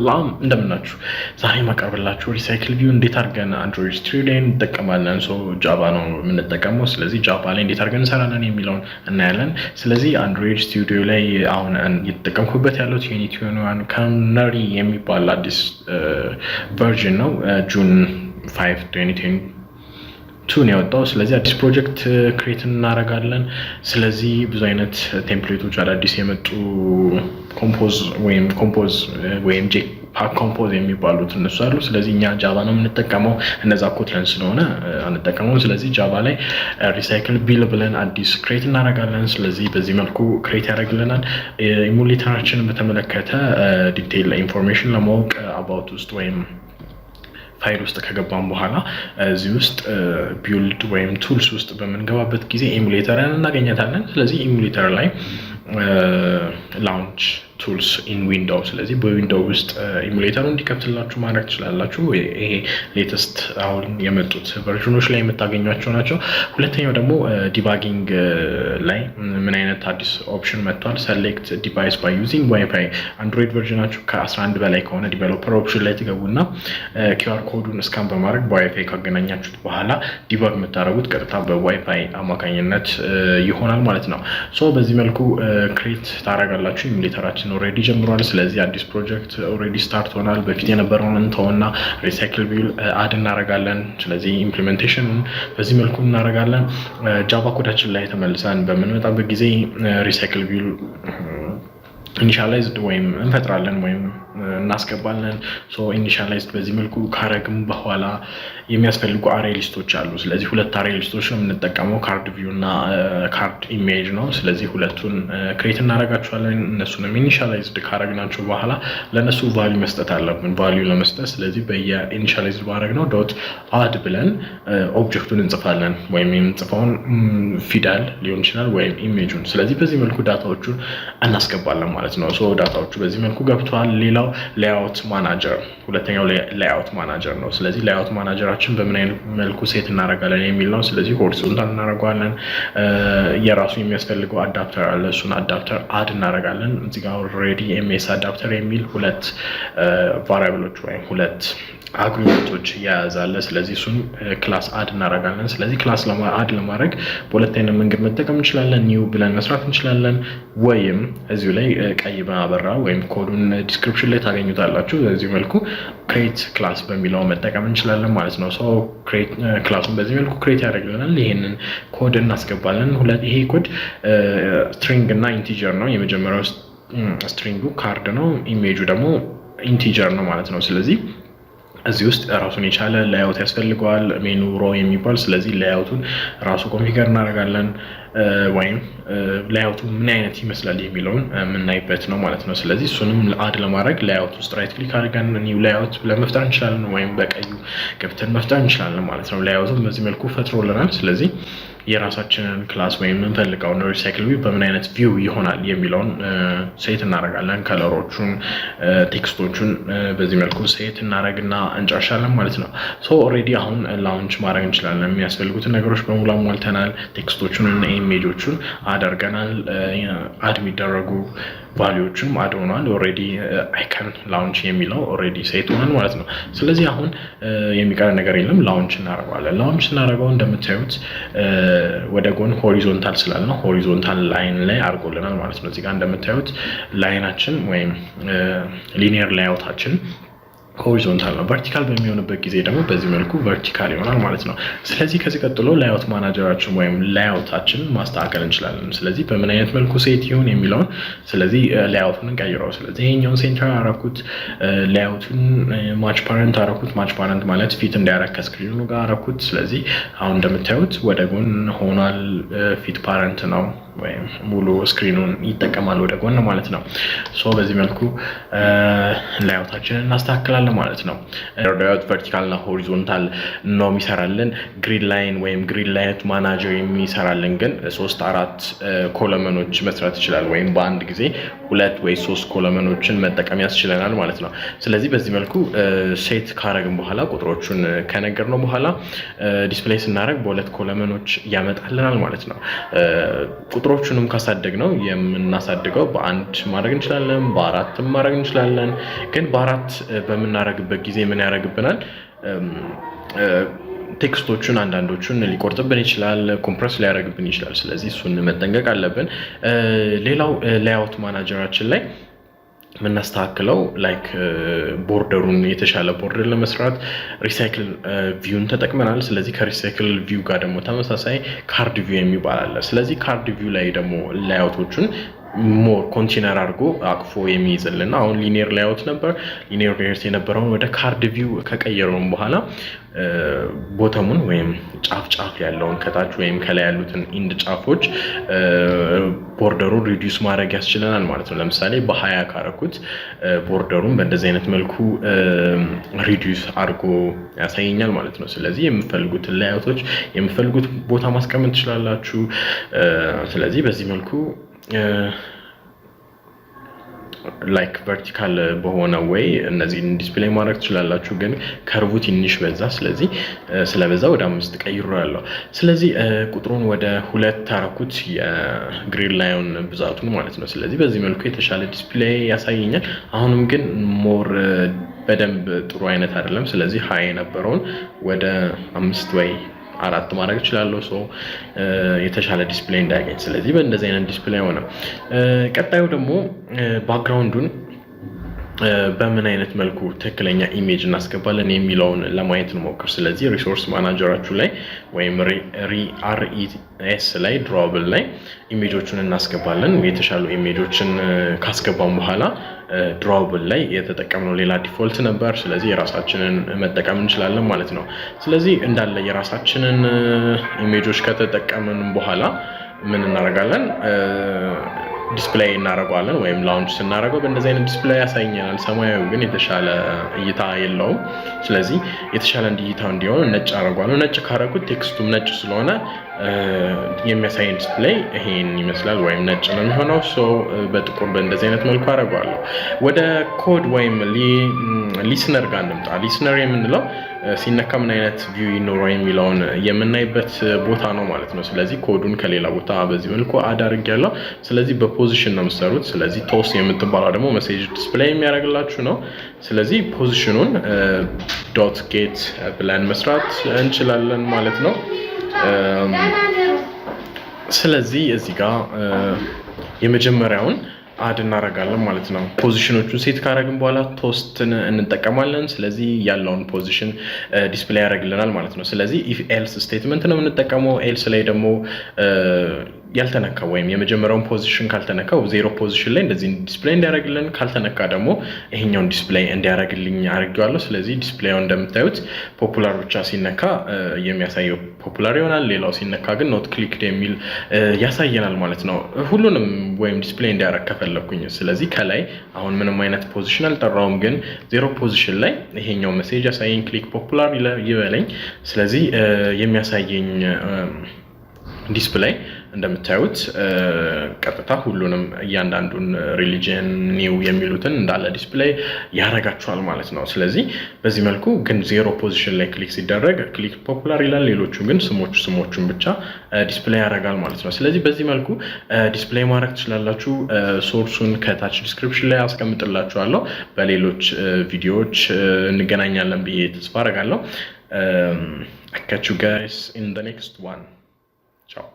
ሰላም እንደምናችሁ ዛሬ ማቀርብላችሁ ሪሳይክል ቪው እንዴት አድርገን አንድሮይድ ስቱዲዮ ላይ እንጠቀማለን ጃቫ ነው የምንጠቀመው ስለዚህ ጃቫ ላይ እንዴት አድርገን እንሰራለን የሚለውን እናያለን ስለዚህ አንድሮይድ ስቱዲዮ ላይ አሁን እየተጠቀምኩበት ያለው ዩኒቲዩን ካናሪ የሚባል አዲስ ቨርዥን ነው ጁን 5 2022 ነው ያወጣው ስለዚህ አዲስ ፕሮጀክት ክሬት እናደርጋለን ስለዚህ ብዙ አይነት ቴምፕሌቶች አዳዲስ የመጡ ኮምፖዝ ወይም ጄ ፓክ ኮምፖዝ የሚባሉት እነሱ አሉ ስለዚህ እኛ ጃቫ ነው የምንጠቀመው እነዛ ኮትለን ስለሆነ አንጠቀመው ስለዚህ ጃቫ ላይ ሪሳይክል ቪው ብለን አዲስ ክሬት እናደርጋለን ስለዚህ በዚህ መልኩ ክሬት ያደርግልናል ኢሙሌተራችንን በተመለከተ ዲቴይል ኢንፎርሜሽን ለማወቅ አባውት ውስጥ ወይም ፋይል ውስጥ ከገባን በኋላ እዚህ ውስጥ ቢልድ ወይም ቱልስ ውስጥ በመንገባበት ጊዜ ኢሙሌተርን እናገኛታለን ስለዚህ ኢሙሌተር ላይ ላውንች ቱልስ ኢን ዊንዶው ስለዚህ በዊንዶው ውስጥ ኢሙሌተሩ እንዲከፍትላችሁ ማድረግ ትችላላችሁ ይሄ ሌተስት አሁን የመጡት ቨርዥኖች ላይ የምታገኟቸው ናቸው ሁለተኛው ደግሞ ዲባጊንግ ላይ ምን አይነት አዲስ ኦፕሽን መጥቷል ሴሌክት ዲቫይስ ባይ ዩዚንግ ዋይፋይ አንድሮይድ ቨርዥናችሁ ከ11 በላይ ከሆነ ዲቨሎፐር ኦፕሽን ላይ ትገቡና ኪውአር ኮዱን ስካን በማድረግ በዋይፋይ ካገናኛችሁት በኋላ ዲባግ የምታደርጉት ቀጥታ በዋይፋይ አማካኝነት ይሆናል ማለት ነው ሶ በዚህ መልኩ ክሬት ታደርጋላችሁ ኢሙሌተራችን ኦሬዲ ጀምሯል ስለዚህ አዲስ ፕሮጀክት ኦሬዲ ስታርት ሆናል በፊት የነበረውን እንተውና ሪሳይክል ቪው አድ እናደርጋለን ስለዚህ ኢምፕሊሜንቴሽኑን በዚህ መልኩ እናደርጋለን ጃቫ ኮዳችን ላይ ተመልሰን በምንመጣበት ጊዜ ሪሳይክል ቪው ኢኒሻላይዝድ ወይም እንፈጥራለን ወይም እናስገባለን ሶ ኢኒሻላይዝድ በዚህ መልኩ ካረግም በኋላ የሚያስፈልጉ አሬ ሊስቶች አሉ ስለዚህ ሁለት አሬ ሊስቶች ነው የምንጠቀመው ካርድ ቪው እና ካርድ ኢሜጅ ነው ስለዚህ ሁለቱን ክሬት እናደርጋቸዋለን እነሱንም ኢኒሻላይዝድ ካረግናቸው በኋላ ለነሱ ቫልዩ መስጠት አለብን ቫልዩ ለመስጠት ስለዚህ በየኢኒሻላይዝድ ባረግነው ዶት አድ ብለን ኦብጀክቱን እንጽፋለን ወይም የምንጽፈውን ፊደል ሊሆን ይችላል ወይም ኢሜጁን ስለዚህ በዚህ መልኩ ዳታዎቹን እናስገባለን ማለት ነው ሶ ዳታዎቹ በዚህ መልኩ ገብተዋል ሌላው ሌአውት ማናጀር ሁለተኛው ሌአውት ማናጀር ነው ስለዚህ ሌአውት ማናጀራችን በምን አይነት መልኩ ሴት እናደርጋለን የሚል ነው ስለዚህ ሆሪዞንታል እናደርጋለን የራሱ የሚያስፈልገው አዳፕተር አለ እሱን አዳፕተር አድ እናደርጋለን እዚህ ጋር ኦልሬዲ ኤምኤስ አዳፕተር የሚል ሁለት ቫሪያብሎች ወይም ሁለት አግሪመንቶች ያያዛል ስለዚህ እሱን ክላስ አድ እናደርጋለን ስለዚህ ክላስ አድ ለማድረግ በሁለት አይነት መንገድ መጠቀም እንችላለን ኒው ብለን መስራት እንችላለን ወይም እዚሁ ላይ ቀይ በአበራ ወይም ኮዱን ዲስክሪፕሽን ላይ ታገኙታላችሁ በዚህ መልኩ ክሬት ክላስ በሚለው መጠቀም እንችላለን ማለት ነው ሶ ክሬት ክላሱን በዚህ መልኩ ክሬት ያደርግልናል ይሄንን ኮድ እናስገባለን ይሄ ኮድ ስትሪንግ እና ኢንቲጀር ነው የመጀመሪያው ስትሪንጉ ካርድ ነው ኢሜጁ ደግሞ ኢንቲጀር ነው ማለት ነው ስለዚህ እዚህ ውስጥ ራሱን የቻለ ሌአውት ያስፈልገዋል ሜኑ ሮ የሚባል ስለዚህ ሌአውቱን ራሱ ኮንፊገር እናደርጋለን ወይም ሌአውቱ ምን አይነት ይመስላል የሚለውን የምናይበት ነው ማለት ነው ስለዚህ እሱንም አድ ለማድረግ ሌአውት ውስጥ ራይት ክሊክ አድርገን ኒው ሌአውት ለመፍጠር እንችላለን ወይም በቀዩ ገብተን መፍጠር እንችላለን ማለት ነው ሌአውቱን በዚህ መልኩ ፈጥሮልናል ስለዚህ የራሳችንን ክላስ ወይም የምንፈልገው ሪሳይክል ቪው በምን አይነት ቪው ይሆናል የሚለውን ሴት እናደርጋለን ከለሮቹን ቴክስቶቹን በዚህ መልኩ ሴት እናደርግና እንጨርሻለን ማለት ነው ሶ ኦሬዲ አሁን ላውንች ማድረግ እንችላለን የሚያስፈልጉትን ነገሮች በሙሉ አሟልተናል ቴክስቶቹን እና ኢሜጆቹን አድርገናል አድ የሚደረጉ ቫልዩዎቹም አድ ሆኗል ኦሬዲ አይከን ላውንች የሚለው ኦሬዲ ሴት ሆኗል ማለት ነው ስለዚህ አሁን የሚቀር ነገር የለም ላውንች እናደርጋለን ላውንች እናደርገው እንደምታዩት ወደ ጎን ሆሪዞንታል ስላልነው ሆሪዞንታል ላይን ላይ አድርጎልናል ማለት ነው እዚህ ጋር እንደምታዩት ላይናችን ወይም ሊኒየር ሌአውታችን ሆሪዞንታል ነው ቨርቲካል በሚሆንበት ጊዜ ደግሞ በዚህ መልኩ ቨርቲካል ይሆናል ማለት ነው ስለዚህ ከዚህ ቀጥሎ ሌአውት ማናጀራችን ወይም ሌአውታችን ማስተካከል እንችላለን ስለዚህ በምን አይነት መልኩ ሴት ይሁን የሚለውን ስለዚህ ሌአውቱን እንቀይረው ስለዚህ ይሄኛውን ሴንተር አደረኩት ሌአውቱን ማች ፓረንት አደረኩት ማች ፓረንት ማለት ፊት እንዲያረግ ከስክሪኑ ጋር አደረኩት ስለዚህ አሁን እንደምታዩት ወደ ጎን ሆኗል ፊት ፓረንት ነው ወይም ሙሉ ስክሪኑን ይጠቀማል ወደ ጎን ማለት ነው ሶ በዚህ መልኩ ሌአውታችንን እናስተካክላለን ማለት ነው ሌአውት ቨርቲካል እና ሆሪዞንታል ነው የሚሰራልን ግሪድ ላይን ወይም ግሪድ ላይት ማናጀር የሚሰራልን ግን 3-4 ኮለመኖች መስራት ይችላል ወይም በአንድ ጊዜ 2 ወይ 3 ኮለመኖችን መጠቀም ያስችለናል ማለት ነው ስለዚህ በዚህ መልኩ ሴት ካረግን በኋላ ቁጥሮቹን ከነገርነው በኋላ ዲስፕሌይ ስናደርግ በሁለት ኮለመኖች ያመጣልናል ማለት ነው ቁጥሮቹንም ካሳደግነው የምናሳድገው በአንድ ማድረግ እንችላለን በአራትም ማድረግ እንችላለን ግን በአራት በመናረግበት ጊዜ ምን ያደርግብናል ቴክስቶቹን አንዳንዶቹን ሊቆርጥብን ይችላል ኮምፕረስ ሊያደርግብን ይችላል ስለዚህ እሱን መጠንቀቅ አለብን ሌላው ሌአውት ማናጀራችን ላይ ምናስተካክለው ላይክ ቦርደሩን የተሻለ ቦርደር ለመስራት ሪሳይክል ቪውን ተጠቅመናል ስለዚህ ከሪሳይክል ቪው ጋር ደግሞ ተመሳሳይ ካርድ ቪው የሚባል አለ ስለዚህ ካርድ ቪው ላይ ደግሞ ላይአውቶቹን ሞር ኮንቴነር አድርጎ አቅፎ የሚይዝልን አሁን ሊኒየር ላይአውት ነበር ሊኒየር ሌየርስ የነበረውን ወደ ካርድ ቪው ከቀየረውን በኋላ ቦተሙን ወይም ጫፍ ያለውን ከታች ወይም ከላይ ያሉትን ኢንድ ጫፎች ቦርደሩን ሪዲዩስ ማድረግ ያስችለናል ማለት ነው ለምሳሌ በ20 ካረኩት ቦርደሩን በእንደዚህ አይነት መልኩ ሪዲዩስ አድርጎ ያሳየኛል ማለት ነው ስለዚህ የምትፈልጉትን ላይአውቶች የምትፈልጉት ቦታ ማስቀመጥ ትችላላችሁ ስለዚህ በዚህ መልኩ ላይክ ቨርቲካል በሆነ ወይ እነዚህን ዲስፕሌይ ማድረግ ትችላላችሁ ግን ከርቡ ትንሽ በዛ ስለዚህ ስለበዛ ወደ 5 ቀይሬዋለሁ ስለዚህ ቁጥሩን ወደ 2 አረኩት የግሪን ላይን ብዛቱን ማለት ነው ስለዚህ በዚህ መልኩ የተሻለ ዲስፕሌይ ያሳየኛል አሁንም ግን ሞር በደንብ ጥሩ አይነት አይደለም ስለዚህ ሃይ የነበረውን ወደ 5 ወይ 4 ማድረግ ይችላል ሶ የተሻለ ዲስፕሌይ እንዳያገኝ ስለዚህ በእንደዚህ አይነት ዲስፕሌይ ሆነ ቀጣዩ ደግሞ ባክግራውንዱን በምን አይነት መልኩ ትክክለኛ ኢሜጅ እናስገባለን የሚለውን ለማየት እንሞክር ስለዚህ ሪሶርስ ማናጀራችሁ ላይ ወይም RES ላይ ድሮብል ላይ ኢሜጆችን እናስገባለን የተሻሉ ኢሜጆችን ካስገባን በኋላ ድሮብል ላይ የተጠቀምነው ሌላ ዲፎልት ነበር ስለዚህ የራሳችንን መጠቀም እንችላለን ማለት ነው ስለዚህ እንዳለ የራሳችንን ኢሜጆች ከተጠቀምን በኋላ ምን እናደርጋለን ዲስፕሌይ እናደርጋለን ወይም ላውንች ስናደርገው በእንደዚህ አይነት ዲስፕሌይ ያሳየናል ሰማያዊው ግን የተሻለ እይታ የለውም ስለዚህ የተሻለ እይታው እንዲሆን ነጭ አደርጋለሁ ነጭ ካረኩት ቴክስቱም ነጭ ስለሆነ የሚያሳየን ዲስፕሌይ ይሄን ይመስላል ወይም ነጭ ነው የሚሆነው ሶ በጥቁር በእንደዚህ አይነት መልኩ አደርጋለሁ ወደ ኮድ ወይም ሊስነር ጋር እንምጣ ሊስነር የምንለው ሲነካ ምን አይነት ቪው ይኖረው የሚለውን የምናይበት ቦታ ነው ማለት ነው ስለዚህ ኮዱን ከሌላ ቦታ በዚህ መልኩ አዳርጋለሁ ስለዚህ በፖዚሽን ነው የምሰሩት ስለዚህ ቶስ የምትባለው ደግሞ ሜሴጅ ዲስፕሌይ የሚያደርግላችሁ ነው ስለዚህ ፖዚሽኑን ዶት ጌት ብለን መስራት እንችላለን ማለት ነው ስለዚህ እዚህ ጋር የመጀመሪያውን አድ እናደርጋለን ማለት ነው ፖዚሽኖቹን ሴት ካደረግን በኋላ ቶስትን እንጠቀማለን ስለዚህ ያለውን ፖዚሽን ዲስፕሌይ ያደርግልናል ማለት ነው ስለዚህ if else ስቴትመንት ነው የምንጠቀመው else ላይ ደግሞ ያልተነካ ወይም የመጀመሪያውን ፖዚሽን ካልተነካው ዜሮ ፖዚሽን ላይ እንደዚህ ዲስፕሌይ እንዲያደርግልን ካልተነካ ደግሞ ይሄኛውን ዲስፕሌይ እንዲያደርግልኝ አድርጌዋለሁ ስለዚህ ዲስፕሌዩ እንደምታዩት ፖፑላር ብቻ ሲነካ የሚያሳየው ፖፑላር ይሆናል ሌላው ሲነካ ግን ኖት ክሊክድ የሚል ያሳየናል ማለት ነው ሁሉንም ወይም ዲስፕሌይ እንዲያደርግ ከፈለኩኝ ስለዚህ ከላይ አሁን ምንም አይነት ፖዚሽን አልጠራውም ግን ዜሮ ፖዚሽን ላይ ይሄኛው ሜሴጅ ያሳየኝ ክሊክ ፖፑላር ይበለኝ ስለዚህ የሚያሳየኝ ዲስፕሌይ እንደምታዩት ቀጥታ ሁሉንም እያንዳንዱን ሪሊጂየን ኒው የሚሉትን እንዳለ ዲስፕሌይ ያረጋቸዋል ማለት ነው ስለዚህ በዚህ መልኩ ግን ዜሮ ፖዚሽን ላይ ክሊክ ሲደረግ ክሊክ ፖፑላር ይላል ሌሎቹ ግን ስሞቹን ብቻ ዲስፕሌይ ያረጋል ማለት ነው ስለዚህ በዚህ መልኩ ዲስፕሌይ ማድረግ ትችላላችሁ ሶርሱን ከታች ዲስክሪፕሽን ላይ አስቀምጥላችኋለሁ በሌሎች ቪዲዮዎች እንገናኛለን ብዬ ተስፋ አደርጋለሁ catch you guys in the next one ciao